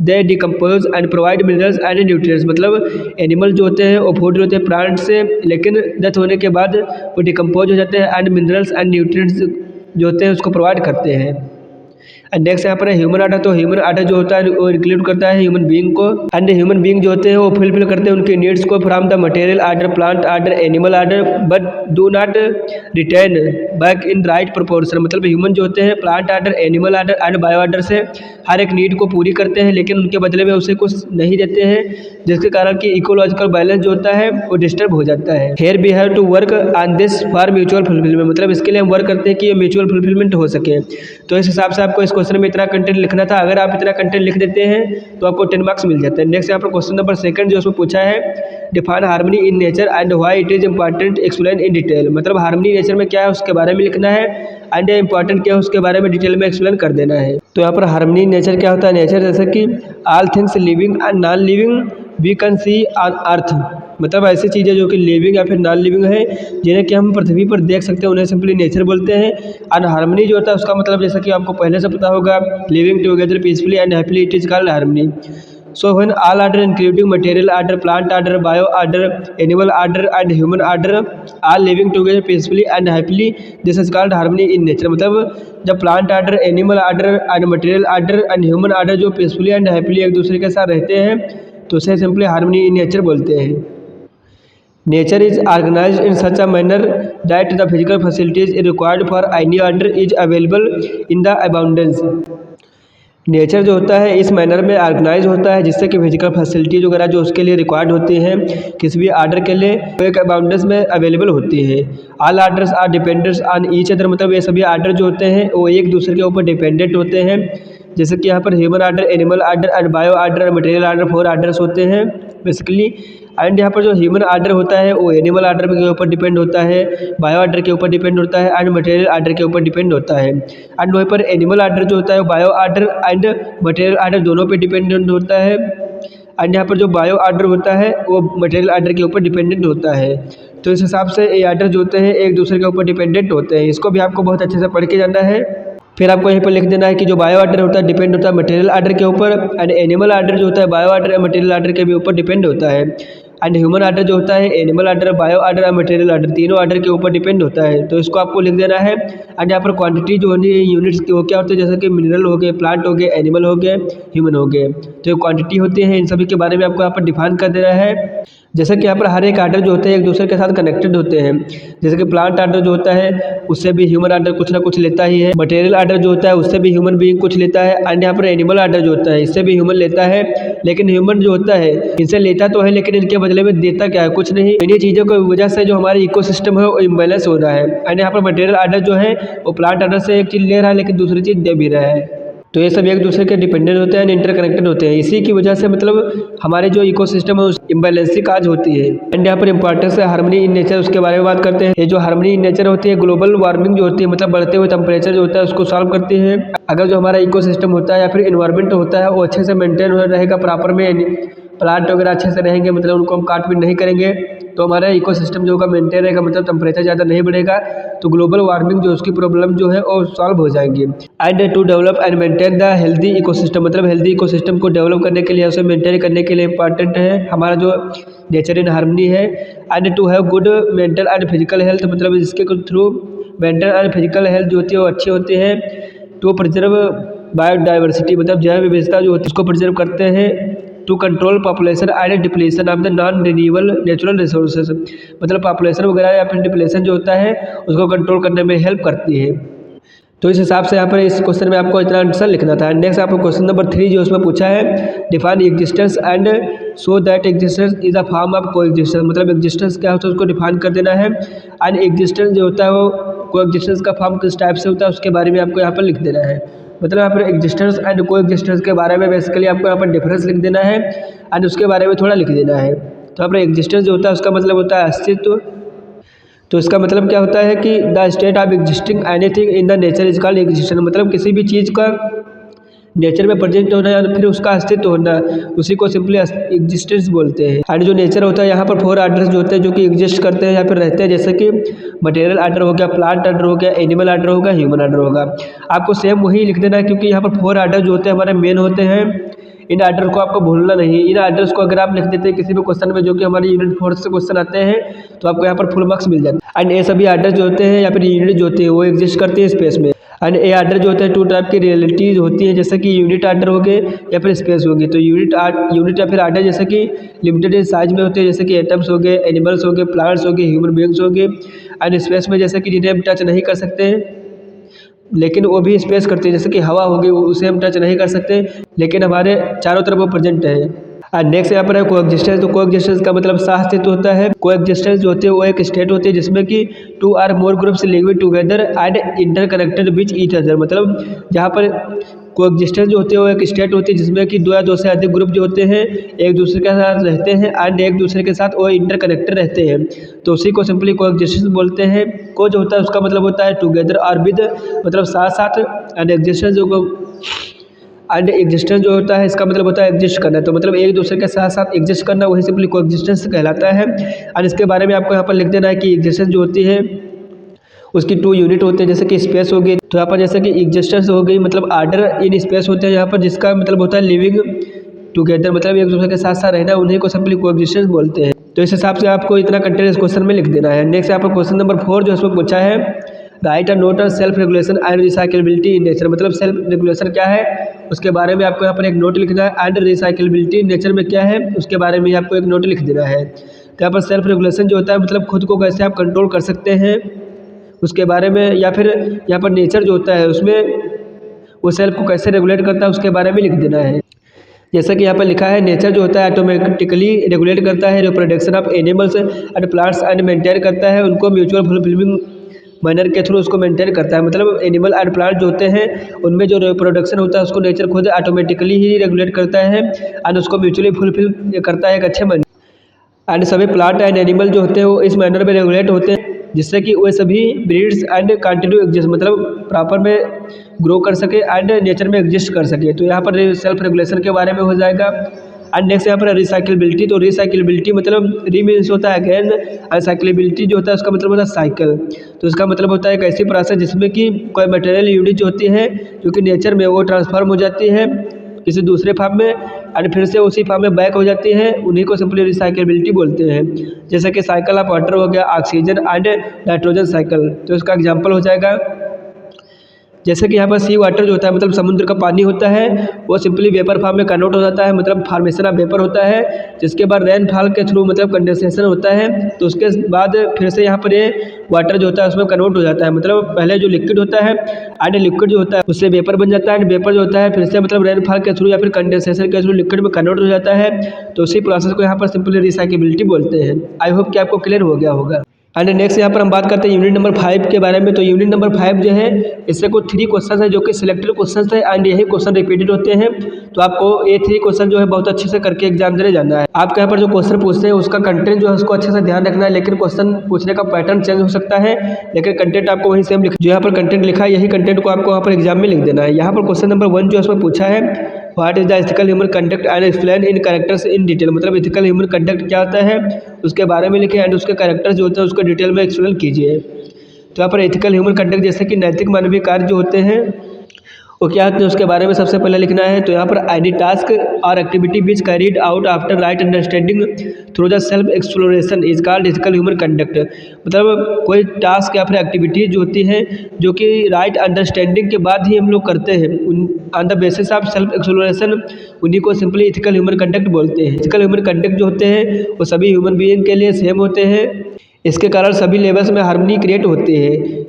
they decompose and provide minerals and nutrients. मतलब एनिमल जो होते हैं वो फूड लेते हैं प्लांट से, लेकिन डेथ होने के बाद वो डिकम्पोज हो जाते हैं एंड मिनरल्स एंड न्यूट्रिएंट्स जो होते हैं उसको प्रोवाइड करते हैं। एंड नेक्स्ट यहाँ पर है ह्यूमन आर्डर। तो ह्यूमन आर्डर जो होता है वो इंक्लूड करता है ह्यूमन बीइंग को। एंड ह्यूमन बीइंग जो होते हैं वो फुलफिल करते हैं उनके नीड्स को from the material order, plant order, animal order, but do not return back in right proportion. मतलब ह्यूमन जो होते हैं plant order, animal order and bio order से हर एक नीड को पूरी करते हैं, लेकिन उनके बदले में उसे कुछ नहीं देते हैं, जिसके कारण कि इकोलॉजिकल बैलेंस जो होता है वो डिस्टर्ब हो जाता है। Here we have to work on this for mutual fulfilment. मतलब इसके लिए हम वर्क करते हैं कि ये म्यूचुअल फुलफिलमेंट हो सके। तो इस हिसाब से आपको इस क्वेश्चन में इतना कंटेंट लिखना था। अगर आप इतना कंटेंट लिख देते हैं तो आपको 10 मार्क्स मिल जाते हैं। नेक्स्ट यहाँ पर क्वेश्चन नंबर 2 जो उसमें पूछा है, define harmony in nature and why it is important, explain in detail. मतलब हार्मनी नेचर में क्या है उसके बारे में लिखना है एंड इंपॉर्टेंट क्या है उसके बारे में डिटेल में एक्सप्लेन कर देना है। तो यहाँ पर हार्मनी नेचर क्या होता है? नेचर जैसे कि all things living and non living we can see on earth. मतलब ऐसी चीज़ें जो कि लिविंग या फिर नॉन लिविंग है जिन्हें कि हम पृथ्वी पर देख सकते हैं उन्हें सिंपली नेचर बोलते हैं। एंड हार्मनी जो होता है उसका मतलब जैसा कि आपको पहले से पता होगा, living together peacefully and happily, it is called harmony. So when all order including material order, plant order, bio order, animal order and human order are living together peacefully and happily, this is called harmony in nature। मतलब जब plant order, animal order and material order and human order जो peacefully and happily एक दूसरे के साथ रहते हैं तो उसे सिंपली हार्मनी इन नेचर बोलते हैं। Nature is organised in such a manner that the physical facilities required for any order is available in the abundance. Nature जो होता है इस मैनर में ऑर्गेनाइज होता है जिससे कि फिजिकल फैसिलिटीज वगैरह जो उसके लिए रिक्वायर्ड होती हैं किसी भी आर्डर के लिए वो एक अबाउंडेंस में अवेलेबल होती है। All orders are dependents on each other. मतलब ये सभी आर्डर जो होते हैं वो एक दूसरे के ऊपर डिपेंडेंट होते हैं। जैसे कि यहाँ पर human order, animal order and bio order and material order 4 orders होते हैं बेसिकली। एंड यहाँ पर जो ह्यूमन आर्डर होता है वो एनिमल आर्डर के ऊपर डिपेंड होता है, बायो आर्डर के ऊपर डिपेंड होता है एंड मटेरियल आर्डर के ऊपर डिपेंड होता है। एंड वहीं पर एनिमल आर्डर जो होता है वो bio order and material order दोनों पे डिपेंडेंट होता है। एंड यहाँ पर जो बायो आर्डर होता है वो मटेरियल आर्डर के ऊपर डिपेंडेंट होता है। तो इस हिसाब से ये आर्डर जो होते हैं एक दूसरे के ऊपर डिपेंडेंट होते हैं। इसको भी आपको बहुत अच्छे से पढ़ के जाना है। फिर आपको यहीं पर लिख देना है कि जो बायो आर्डर होता है डिपेंड होता है मटेरियल आर्डर के ऊपर, एंड एनिमल आर्डर जो होता है बायो आर्डर या मटेरियल आर्डर के भी ऊपर डिपेंड होता है। एंड ह्यूमन आर्डर जो होता है एनिमल आर्डर, बायो आर्डर और मटेरियल आर्डर तीनों आर्डर के ऊपर डिपेंड होता है। तो इसको आपको लिख देना है। एंड यहाँ पर क्वांटिटी जो होनी है यूनिट्स की वो क्या होती है, जैसे कि मिनरल हो गए, प्लांट हो गए, एनिमल हो गए, ह्यूमन हो गए, तो ये क्वांटिटी होती है। इन सभी के बारे में आपको यहाँ पर डिफाइन कर देना है। जैसे कि यहाँ पर हर एक आर्डर जो होते हैं एक दूसरे के साथ कनेक्टेड होते हैं। जैसे कि प्लांट आर्डर जो होता है उससे भी ह्यूमन आर्डर कुछ ना कुछ लेता ही है, मटेरियल आर्डर जो होता है उससे भी ह्यूमन बीइंग कुछ लेता है, एंड यहाँ पर एनिमल आर्डर जो होता है इससे भी ह्यूमन लेता है। लेकिन ह्यूमन जो होता है इनसे लेता तो है लेकिन इनके बदले में देता क्या है, कुछ नहीं। इन्हीं चीज़ों की वजह से जो हमारी इकोसिस्टम है वो इम्बैलेंस हो रहा है। एंड यहाँ पर मटेरियल आर्डर जो है वो प्लांट आर्डर से एक चीज़ ले रहा है लेकिन दूसरी चीज़ दे भी रहा है। तो ये सब एक दूसरे के डिपेंडेंट होते हैं, इंटरकनेक्टेड होते हैं। इसी की वजह से मतलब हमारे जो इकोसिस्टम है उस इम्बैलेंस काज होती है। एंड यहाँ पर इंपॉर्टेंस है हार्मनी इन नेचर, उसके बारे में बात करते हैं। ये जो हार्मनी इन नेचर होती है ग्लोबल वार्मिंग जो होती है मतलब बढ़ते हुए टेम्परेचर जो होता है उसको सॉल्व करती है। अगर जो हमारा इकोसिस्टम होता है या फिर इन्वायरमेंट होता है वो अच्छे से मेंटेन रहेगा प्रॉपर में, प्लांट वगैरह अच्छे से रहेंगे, मतलब उनको हम काट पीट नहीं करेंगे तो हमारा इकोसिस्टम जो होगा मेंटेन रहेगा, मतलब टेम्परेचर ज़्यादा नहीं बढ़ेगा तो ग्लोबल वार्मिंग जो उसकी प्रॉब्लम जो है वो सॉल्व हो जाएंगी। And to develop and maintain the healthy ecosystem, मतलब हेल्दी इकोसिस्टम को डेवलप करने के लिए उसे मेंटेन करने के लिए इंपॉर्टेंट है हमारा जो नेचर इन हार्मनी है। And to have good mental and physical health, मतलब इसके through mental and physical health जो होती है वो अच्छी होती है। टू प्रिजर्व बायोडाइवर्सिटी, मतलब जैव विविधता जो होती है उसको प्रिजर्व करते हैं। To control population and depletion of the non renewable natural resources, मतलब पॉपुलेशन वगैरह या फिर डिप्लेशन जो होता है उसको कंट्रोल करने में हेल्प करती है। तो इस हिसाब से यहाँ पर इस क्वेश्चन में आपको इतना आंसर लिखना था। नेक्स्ट आपको क्वेश्चन नंबर 3 जो उसमें पूछा है, define existence and so that existence is a form of को एग्जिस्टेंस, मतलब एग्जिस्टेंस क्या होता है उसको डिफाइन कर देना है। एंड एग्जिस्टेंस जो होता है वो को एग्जिस्टेंस का फॉर्म किस टाइप से होता है उसके बारे में आपको यहाँ पर लिख देना है। मतलब यहाँ पर एग्जिस्टेंस एंड को एग्जिस्टेंस के बारे में बेसिकली आपको यहाँ पर डिफरेंस लिख देना है एंड उसके बारे में थोड़ा लिख देना है। तो यहाँ पर एग्जिस्टेंस जो होता है उसका मतलब होता है अस्तित्व, तो इसका मतलब क्या होता है कि the state of existing anything in the nature is called existence, मतलब किसी भी चीज़ का नेचर में प्रेजेंट होना या फिर उसका अस्तित्व होना, उसी को सिंपली एग्जिस्टेंस बोलते हैं। एंड जो नेचर होता है यहाँ पर 4 आर्डर्स जो होते हैं जो कि एग्जिस्ट करते हैं या फिर रहते हैं, जैसे कि मटेरियल आर्डर हो गया, प्लांट आर्डर हो गया, एनिमल आर्डर होगा, ह्यूमन आर्डर होगा। आपको सेम वही लिख देना है क्योंकि यहाँ पर 4 आर्डर जो होते हैं हमारे मेन होते हैं। इन आर्डर को आपको भूलना नहीं। इन आर्डर्स को अगर आप लिख देते हैं किसी भी क्वेश्चन में जो कि हमारे यूनिट 4 से क्वेश्चन आते हैं तो आपको यहाँ पर फुल मार्क्स मिल जाते हैं। एंड ये सभी आर्डर जो होते हैं या फिर यूनिट जो होती है वो एग्जिस्ट करते हैं स्पेस में। एंड ए आर्डर जो होता है 2 टाइप की रियलिटीज होती है, जैसे कि यूनिट आर्डर हो गए या फिर स्पेस हो गए। तो यूनिट या फिर आर्डर जैसे कि लिमिटेड इन साइज में होते हैं, जैसे कि एटम्स हो गए, एनिमल्स हो गए, प्लांट्स हो गए, ह्यूमन बींग्स हो गए। एंड स्पेस में जैसे कि जिन्हें हम टच नहीं कर सकते लेकिन वो भी स्पेस करते हैं, जैसे कि हवा हो गई उसे हम टच नहीं कर सकते लेकिन हमारे चारों तरफ वो प्रेजेंट है। एंड नेक्स्ट यहाँ पर है कोएग्जिस्टेंस। तो कोएग्जिस्टेंस का मतलब साहअस्तित्व होता है। कोएग्जिस्टेंस जो होती है वो एक स्टेट होती है जिसमें कि 2 और more groups living together and interconnected which each other, मतलब जहाँ पर कोएग्जिस्टेंस जो होती है वो एक स्टेट होती है जिसमें कि 2 या 2 से अधिक ग्रुप जो होते हैं एक दूसरे के साथ रहते हैं एंड एक दूसरे के साथ वो इंटरकनेक्टेड रहते हैं। तो उसी को सिंपली कोएग्जिस्टेंस बोलते हैं। को जो होता है उसका मतलब होता है टुगेदर और विद, मतलब साथ साथ। एंड एग्जिस्टेंस जो होता है इसका मतलब होता है एग्जिस्ट करना, तो मतलब एक दूसरे के साथ साथ एग्जिस्ट करना, वही सिंपली कोएग्जिस्टेंस कहलाता है। और इसके बारे में आपको यहाँ पर लिख देना है कि एग्जिस्टेंस जो होती है उसकी 2 यूनिट होते हैं, जैसे कि स्पेस हो गई। तो यहाँ पर जैसे कि एग्जिस्टेंस हो गई मतलब आर्डर इन स्पेस होते हैं यहाँ पर, जिसका मतलब होता है लिविंग टुगेदर, मतलब एक दूसरे के साथ साथ रहना, उन्हीं को सिंपली कोएग्जिस्टेंस बोलते हैं। तो इस हिसाब से आपको इतना कंटेंट इस क्वेश्चन में लिख देना है। नेक्स्ट यहाँ पर क्वेश्चन नंबर 4 जो इसमें पूछा है, write a note on self regulation and recyclability in nature, मतलब सेल्फ रेगुलेशन क्या है उसके बारे में आपको यहाँ पर एक नोट लिखना है। एंड रिसाइकेबिलिटी इन नेचर में क्या है उसके बारे में आपको एक नोट लिख देना है। तो यहाँ पर सेल्फ रेगुलेशन जो होता है मतलब खुद को कैसे आप कंट्रोल कर सकते हैं उसके बारे में, या फिर यहाँ पर नेचर जो होता है उसमें वो सेल्फ को कैसे रेगुलेट करता है उसके बारे में लिख देना है। जैसा कि यहाँ पर लिखा है, नेचर जो होता है ऑटोमेटिकली रेगुलेट करता है reproduction of animals and plants and maintain करता है उनको म्यूचुअल फुलफिलिंग मैनर के थ्रू उसको मेंटेन करता है। मतलब एनिमल एंड प्लांट जो होते हैं उनमें जो रिप्रोडक्शन होता है उसको नेचर खुद ऑटोमेटिकली ही रेगुलेट करता है एंड उसको म्यूचुअली फुलफिल करता है एक अच्छे मैनर। एंड सभी प्लांट एंड एनिमल जो होते हैं वो इस मैनर में रेगुलेट होते हैं जिससे कि वे सभी ब्रीड्स एंड कंटिन्यू एग्जिस्ट, मतलब प्रॉपर में ग्रो कर सके एंड नेचर में एग्जिस्ट कर सके। तो यहाँ पर सेल्फ रेगुलेशन के बारे में हो जाएगा। एंड नेक्स्ट यहाँ पर रिसाइकिलबिलिटी। तो रिसाइकिलबिलिटी मतलब री मीन्स होता है अगेन, एंड साइकिलबिलिटी जो होता है उसका मतलब होता है साइकिल। तो इसका मतलब होता है एक ऐसी प्रोसेस जिसमें कि कोई मटेरियल यूनिट जो होती है जो कि नेचर में वो ट्रांसफॉर्म हो जाती है किसी दूसरे फॉर्म में एंड फिर से उसी फॉर्म में बैक हो जाती है, उन्हीं को सिंपली रिसाइकेबिलिटी बोलते हैं। जैसे कि साइकिल ऑफ वाटर हो गया, ऑक्सीजन एंड नाइट्रोजन साइकिल। तो इसका एग्जांपल हो जाएगा जैसे कि यहाँ पर सी वाटर जो होता है मतलब समुद्र का पानी होता है वो सिंपली वेपर फॉर्म में कन्वर्ट हो जाता है, मतलब फॉर्मेशन ऑफ वेपर होता है, जिसके बाद रेनफॉल के थ्रू मतलब कंडेंसेशन होता है। तो उसके बाद फिर से यहाँ पर ये वाटर जो होता है उसमें कन्वर्ट हो जाता है, मतलब पहले जो लिक्विड होता है एंड लिक्विड जो होता है उससे वेपर बन जाता है एंड वेपर जो होता है फिर से मतलब रेनफॉल के थ्रू या फिर कंडेंसेशन के थ्रू लिक्विड में कन्वर्ट हो जाता है। तो उसी प्रोसेस को यहाँ पर सिंपली रिसाइकेबिलिटी बोलते हैं। आई होप कि आपको क्लियर हो गया होगा। एंड नेक्स्ट यहाँ पर हम बात करते हैं यूनिट नंबर 5 के बारे में। तो यूनिट नंबर 5 जो है इससे कुछ 3 क्वेश्चन है जो कि सिलेक्टेड क्वेश्चन है एंड यही क्वेश्चन रिपीटेड होते हैं। तो आपको ये 3 क्वेश्चन जो है बहुत अच्छे से करके एग्जाम देने जाना है। आपके यहाँ पर जो क्वेश्चन पूछते हैं उसका कंटेंट जो है उसको अच्छे से ध्यान रखना है, लेकिन क्वेश्चन पूछने का पैटर्न चेंज हो सकता है, लेकिन कंटेंट आपको वही सेम जो यहाँ पर कंटेंट लिखा है यही कंटेंट को आपको वहाँ पर एग्जाम में लिख देना है। यहाँ पर क्वेश्चन नंबर 1 जो उसमें पूछा है, what is the ethical human conduct and explain in characters in detail, मतलब एथिकल ह्यूमन कंडक्ट क्या होता है उसके बारे में लिखे एंड उसके कैरेक्टर्स जो होते हैं उसको डिटेल में एक्सप्लेन कीजिए। तो यहाँ पर एथिकल ह्यूमन कंडक्ट जैसे कि नैतिक मानवीय कार्य जो होते हैं वो क्या होते हैं उसके बारे में सबसे पहले लिखना है। तो यहाँ पर एनी टास्क और activity which carried out after right understanding through the self exploration is called ethical human conduct, मतलब कोई टास्क या फिर एक्टिविटी जो होती है जो कि राइट अंडरस्टैंडिंग के बाद ही हम लोग करते हैं on the basis of self exploration, उन्हीं को सिंपली एथिकल ह्यूमन कंडक्ट बोलते हैं। एथिकल ह्यूमन कंडक्ट जो होते हैं वो सभी ह्यूमन बीइंग के लिए सेम होते हैं, इसके कारण सभी लेवल्स में हार्मनी क्रिएट होती है।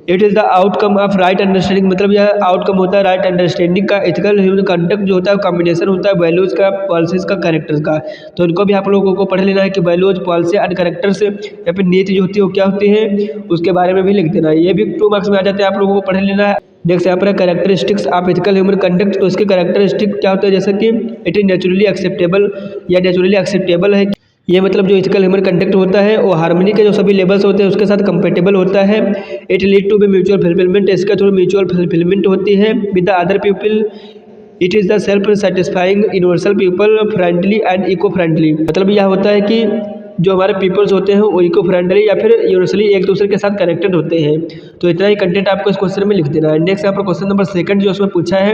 It is the outcome of right understanding, मतलब यह आउटकम होता है राइट अंडरस्टैंडिंग का। एथिकल ह्यूमन कंडक्ट जो होता है कॉम्बिनेशन होता है वैल्यूज़ का, पॉलिसीज़ का, कैरेक्टर्स का। तो इनको भी आप लोगों को पढ़ लेना है कि वैल्यूज, पॉलिसी एंड कैरेक्टर्स या फिर नीति जो होती है वो क्या होती है उसके बारे में भी लिख देना है। ये भी 2 मार्क्स में आ जाते हैं, आप लोगों को पढ़ लेना है। नेक्स्ट यहाँ पर है characteristics of ethical human conduct. तो इसके कैरेक्टरिस्टिक क्या होते हैं, जैसे कि इट इज नेचुरली एक्सेप्टेबल या नेचुरली एक्सेप्टेबल है ये मतलब जो इथिकल ह्यूमन कंडक्ट होता है वो हार्मनी के जो सभी लेवल्स होते हैं उसके साथ कंपेटेबल होता है। It lead to be mutual fulfilment, इसके थ्रू म्यूचुअल फुलफिलमेंट होती है with the other people. It is the self satisfying universal people friendly and eco friendly. मतलब यह होता है कि जो हमारे पीपल्स होते हैं वो इको फ्रेंडली या फिर यूनिवर्सली एक दूसरे के साथ कनेक्टेड होते हैं। तो इतना ही कंटेंट आपको इस क्वेश्चन में लिख देना है। नेक्स्ट यहाँ पर क्वेश्चन नंबर 2 जो उसमें पूछा है,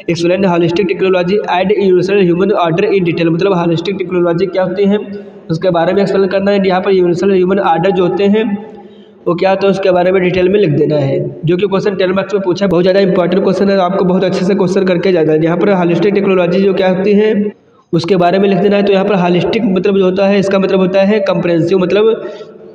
explain holistic technology and universal human order in detail. मतलब हॉलिस्टिक टेक्नोलॉजी क्या होती है उसके बारे में एक्सप्लेन करना है। यहाँ पर यूनिवर्सल ह्यूमन ऑर्डर जो होते हैं वो क्या होता है उसके बारे में डिटेल में लिख देना है, जो कि क्वेश्चन 10 मार्क्स में पूछा है। बहुत ज़्यादा इंपॉर्टेंट क्वेश्चन है, आपको बहुत अच्छे से क्वेश्चन करके जाना है। यहाँ पर हॉलिस्टिक टेक्नोलॉजी जो क्या होती है उसके बारे में लिख देना है। तो यहाँ पर हॉलिस्टिक मतलब जो होता है इसका मतलब होता है कंप्रेहेंसिव, मतलब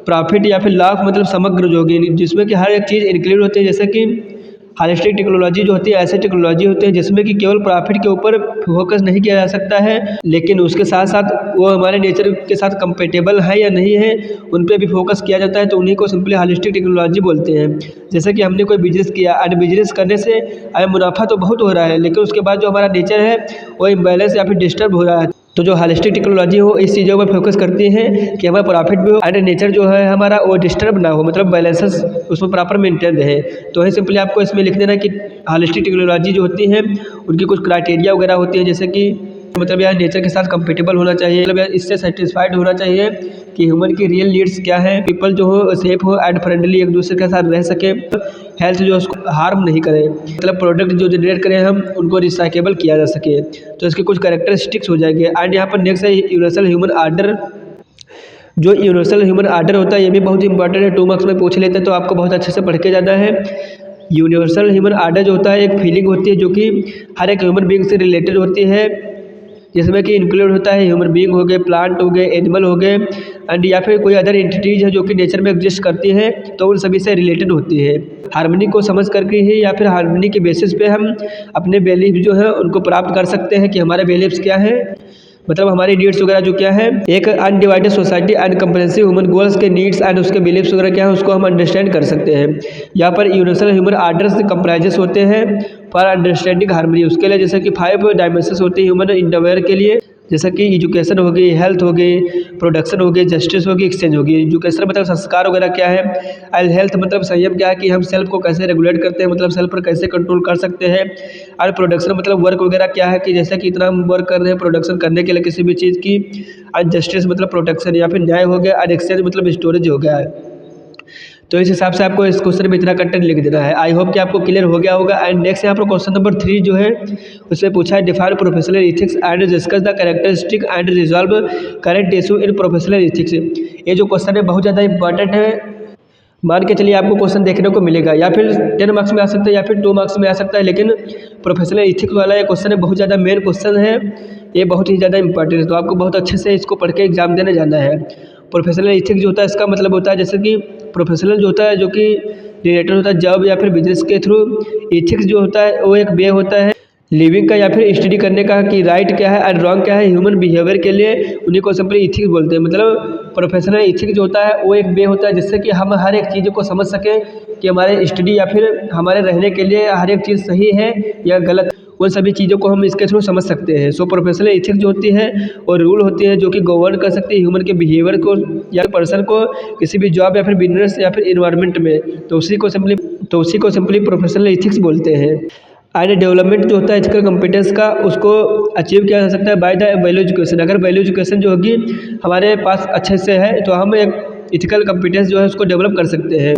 प्रॉफिट या फिर लाभ मतलब समग्र जो होगी, जिसमें कि हर एक चीज़ इंक्लूड होती है। जैसे कि हॉलिस्टिक टेक्नोलॉजी जो होती है ऐसी टेक्नोलॉजी होती है जिसमें कि केवल प्रॉफिट के ऊपर फोकस नहीं किया जा सकता है, लेकिन उसके साथ साथ वो हमारे नेचर के साथ कंपेटेबल है या नहीं है उन पर भी फोकस किया जाता है। तो उन्हीं को सिंपली हॉलिस्टिक टेक्नोलॉजी बोलते हैं। जैसे कि हमने कोई बिजनेस किया और बिजनेस करने से हमें मुनाफा तो बहुत हो रहा है, लेकिन उसके बाद जो हमारा नेचर है वो इम्बैलेंस या फिर डिस्टर्ब हो रहा है। तो जो हॉलिस्टिक टेक्नोलॉजी हो इस चीज़ों पर फोकस करती है कि हमारा प्रॉफिट भी हो एंड नेचर जो है हमारा वो डिस्टर्ब ना हो, मतलब बैलेंसेस उसमें प्रॉपर मेंटेन रहे। तो वही सिंपली आपको इसमें लिख देना कि हॉलिस्टिक टेक्नोलॉजी जो होती है उनकी कुछ क्राइटेरिया वगैरह होती है, जैसे कि मतलब यार नेचर के साथ कंपेटेबल होना चाहिए, मतलब यार इससे सेटिस्फाइड होना चाहिए कि ह्यूमन की रियल नीड्स क्या है, पीपल जो हो सेफ हो एंड फ्रेंडली एक दूसरे के साथ रह सके, हेल्थ जो उसको हार्म नहीं करे, मतलब प्रोडक्ट जो जनरेट करें हम उनको रिसाइकेबल किया जा सके। तो इसके कुछ कैरेक्टरिस्टिक्स हो जाएंगे। एंड यहाँ पर नेक्स्ट है यूनिवर्सल ह्यूमन ऑर्डर। जो यूनिवर्सल ह्यूमन ऑर्डर होता है ये भी बहुत इंपॉर्टेंट है, 2 मार्क्स में पूछ लेते हैं, तो आपको बहुत अच्छे से पढ़ के जाना है। यूनिवर्सल ह्यूमन ऑर्डर जो होता है एक फीलिंग होती है जो कि हर एक ह्यूमन बीइंग से रिलेटेड होती है, जिसमें कि इंक्लूड होता है ह्यूमन बीइंग हो गए, प्लांट हो गए, एनिमल हो गए एंड या फिर कोई अदर एंटिटीज है जो कि नेचर में एग्जिस्ट करती है, तो उन सभी से रिलेटेड होती है। हार्मनी को समझ करके ही या फिर हार्मनी के बेसिस पे हम अपने बिलीफ जो है उनको प्राप्त कर सकते हैं कि हमारे बिलीफ्स क्या है, मतलब हमारी नीड्स वगैरह जो क्या है। एक undivided society and comprehensive human goals के नीड्स एंड उसके बिलीफ्स वगैरह क्या है उसको हम अंडरस्टैंड कर सकते हैं। यहाँ पर यूनिवर्सल ह्यूमन ऑर्डर्स कंप्राइजेस होते हैं फॉर अंडरस्टैंडिंग हार्मनी, उसके लिए जैसे कि 5 डायमेंशंस होते हैं ह्यूमन इंटरवेयर के लिए, जैसे कि एजुकेशन हो गई, हेल्थ हो गई, प्रोडक्शन हो गई, जस्टिस होगी, एक्सचेंज होगी। एजुकेशन मतलब संस्कार वगैरह क्या है, एंड हेल्थ मतलब संयम क्या है कि हम सेल्फ को कैसे रेगुलेट करते हैं, मतलब सेल्फ पर कैसे कंट्रोल कर सकते हैं। और प्रोडक्शन मतलब वर्क वगैरह क्या है कि जैसे कि इतना हम वर्क कर रहे हैं प्रोडक्शन करने के लिए किसी भी चीज़ की। एंड जस्टिस मतलब प्रोटेक्शन या फिर न्याय हो गया, और एक्सचेंज मतलब स्टोरेज हो गया है। तो इस हिसाब से आपको इस क्वेश्चन में इतना कंटेंट लिख देना है। आई होप कि आपको क्लियर हो गया होगा। एंड नेक्स्ट यहाँ पर क्वेश्चन नंबर 3 जो है उसमें पूछा है define professional ethics and discuss the characteristic and resolve current issue in professional ethics. ये जो क्वेश्चन है बहुत ज़्यादा इंपॉर्टेंट है, मान के चलिए आपको क्वेश्चन देखने को मिलेगा, या फिर 10 मार्क्स में आ सकता है या फिर 2 मार्क्स में आ सकता है, लेकिन प्रोफेशनल एथिक्स वाला ये क्वेश्चन है, बहुत ज़्यादा मेन क्वेश्चन है, ये बहुत ही ज़्यादा इंपॉर्टेंट है। तो आपको बहुत अच्छे से इसको पढ़ के एग्जाम देने जाना है। प्रोफेशनल एथिक्स जो होता है इसका मतलब होता है जैसे कि प्रोफेशनल जो होता है जो कि रिलेटेड होता है जॉब या फिर बिजनेस के थ्रू। एथिक्स जो होता है वो एक वे होता है लिविंग का या फिर स्टडी करने का कि राइट क्या है और रॉन्ग क्या है ह्यूमन बिहेवियर के लिए, उन्हीं को सिंपली एथिक्स बोलते हैं। मतलब प्रोफेशनल एथिक्स जो होता है वो एक वे होता है जिससे कि हम हर एक चीज़ को समझ सकें कि हमारे स्टडी या फिर हमारे रहने के लिए हर एक चीज़ सही है या गलत, उन सभी चीज़ों को हम इसके थ्रू समझ सकते हैं। सो प्रोफेशनल एथिक्स जो होती है और रूल होती है जो कि गवर्न कर सकती है ह्यूमन के बिहेवियर को या पर्सन को किसी भी जॉब या फिर बिजनेस या फिर इन्वायरमेंट में, तो उसी को सिंपली प्रोफेशनल एथिक्स बोलते हैं। एंड डेवलपमेंट जो होता है एथिकल कॉम्पिटेंस का उसको अचीव किया जा सकता है बाय द वैल्यू एजुकेशन। अगर वैल्यू एजुकेशन जो होगी हमारे पास अच्छे से है तो हम एक एथिकल कॉम्पिटेंस जो है उसको डेवलप कर सकते हैं।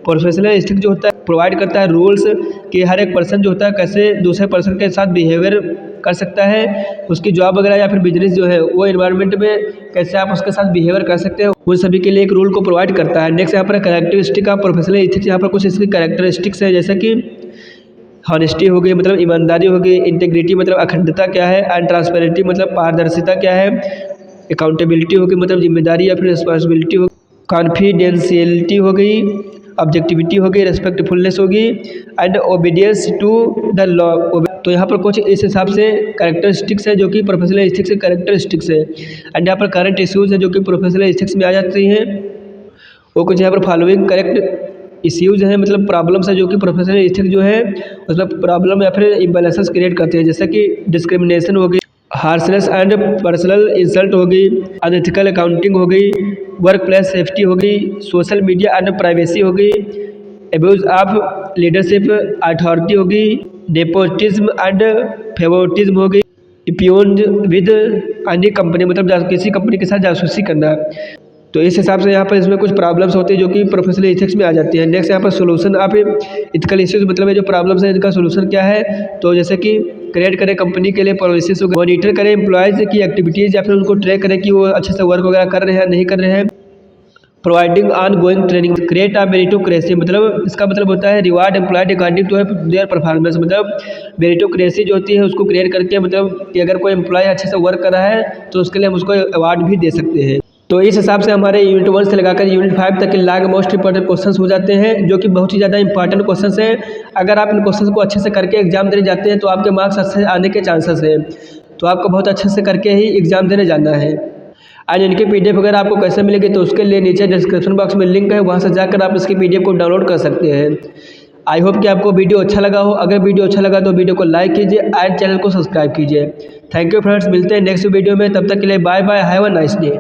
प्रोफेशनल एथिक्स जो होता है प्रोवाइड करता है रूल्स कि हर एक पर्सन जो होता है कैसे दूसरे पर्सन के साथ बिहेवियर कर सकता है, उसकी जॉब वगैरह या फिर बिजनेस जो है वो इन्वायरमेंट में कैसे आप उसके साथ बिहेवियर कर सकते हैं, वो सभी के लिए एक रूल को प्रोवाइड करता है। नेक्स्ट यहाँ पर कैरेक्टरिस्टिक ऑफ प्रोफेशनल एथिक्स, यहाँ पर कुछ इसकी कैरेक्टरिस्टिक्स है जैसे कि हॉनेस्टी हो गई मतलब ईमानदारी हो गई, इंटीग्रिटी मतलब अखंडता क्या है, एंड ट्रांसपेरेंटी मतलब पारदर्शिता क्या है, अकाउंटेबिलिटी हो गई मतलब जिम्मेदारी या फिर रिस्पॉन्सिबिलिटी हो, कॉन्फिडेंशियलिटी हो गई, ऑब्जेक्टिविटी हो गई, रेस्पेक्टफुलनेस होगी, and obedience to the law. तो यहाँ पर कुछ इस हिसाब से कैरेक्टरिस्टिक्स है जो कि प्रोफेशनल एथिक्स के कैरेक्टरिस्टिक्स है। एंड यहाँ पर करंट इश्यूज़ है जो कि प्रोफेशनल एथिक्स में आ जाती हैं। वो कुछ यहाँ पर फॉलोइंग करेक्ट इश्यूज़ हैं मतलब प्रॉब्लम्स है जो कि प्रोफेशनल एथिक्स जो है उसमें प्रॉब्लम या फिर इम्बैलेंसेस क्रिएट करते हैं, जैसे कि डिस्क्रिमिनेशन हो गई, हार्शनेस एंड पर्सनल इंसल्ट हो गई, अनएथिकल अकाउंटिंग हो गई, वर्क प्लेस सेफ्टी हो गई, सोशल मीडिया एंड प्राइवेसी हो गई, एब्यूज ऑफ लीडरशिप अथॉरिटी हो गई, नेपोटिज्म एंड फेवोटिज्म हो गई, इम्प्यून्ड विद अन्य कंपनी, मतलब किसी कंपनी के साथ जासूसी करना। तो इस हिसाब से यहाँ पर इसमें कुछ प्रॉब्लम्स होती है जो कि प्रोफेशनल एथिक्स में आ जाती है। नेक्स्ट यहाँ पर सोल्यूशन आप एथिकल इश्यूज, मतलब ये जो प्रॉब्लम्स है इनका सोल्यूशन क्या है, तो जैसे कि क्रिएट करें कंपनी के लिए पॉलिसीज, मॉनिटर करें एम्प्लॉयज़ की एक्टिविटीज़ या फिर उनको ट्रैक करें कि वो अच्छे से वर्क वगैरह कर रहे हैं नहीं कर रहे हैं। Providing ongoing training, create a meritocracy, मतलब इसका मतलब होता है reward employed according to their performance, मतलब मेरिटोक्रेसी जो होती है उसको क्रिएट करके, मतलब कि अगर कोई एम्प्लॉय अच्छे से वर्क कर रहा है तो उसके लिए हम उसको अवार्ड भी दे सकते हैं। तो इस हिसाब से हमारे यूनिट 1 से लगाकर यूनिट 5 तक के लाग मोस्ट इंपॉर्टेंट क्वेश्चंस हो जाते हैं, जो कि बहुत ही ज़्यादा इंपॉर्टेंट क्वेश्चंस हैं। अगर आप इन क्वेश्चंस को अच्छे से करके एग्जाम देने जाते हैं तो आपके मार्क्स अच्छे आने के चांसेस हैं। तो आपको बहुत अच्छे से करके ही एग्जाम देने जाना है। आज इनकी PDF अगर आपको कैसे मिलेगी तो उसके लिए नीचे डिस्क्रिप्शन बॉक्स में लिंक है, वहाँ से जाकर आप इसकी PDF को डाउनलोड कर सकते हैं। आई होप कि आपको वीडियो अच्छा लगा हो। अगर वीडियो अच्छा लगा तो वीडियो को लाइक कीजिए एंड चैनल को सब्सक्राइब कीजिए। थैंक यू फ्रेंड्स, मिलते हैं नेक्स्ट वीडियो में, तब तक के लिए bye bye, have a nice day.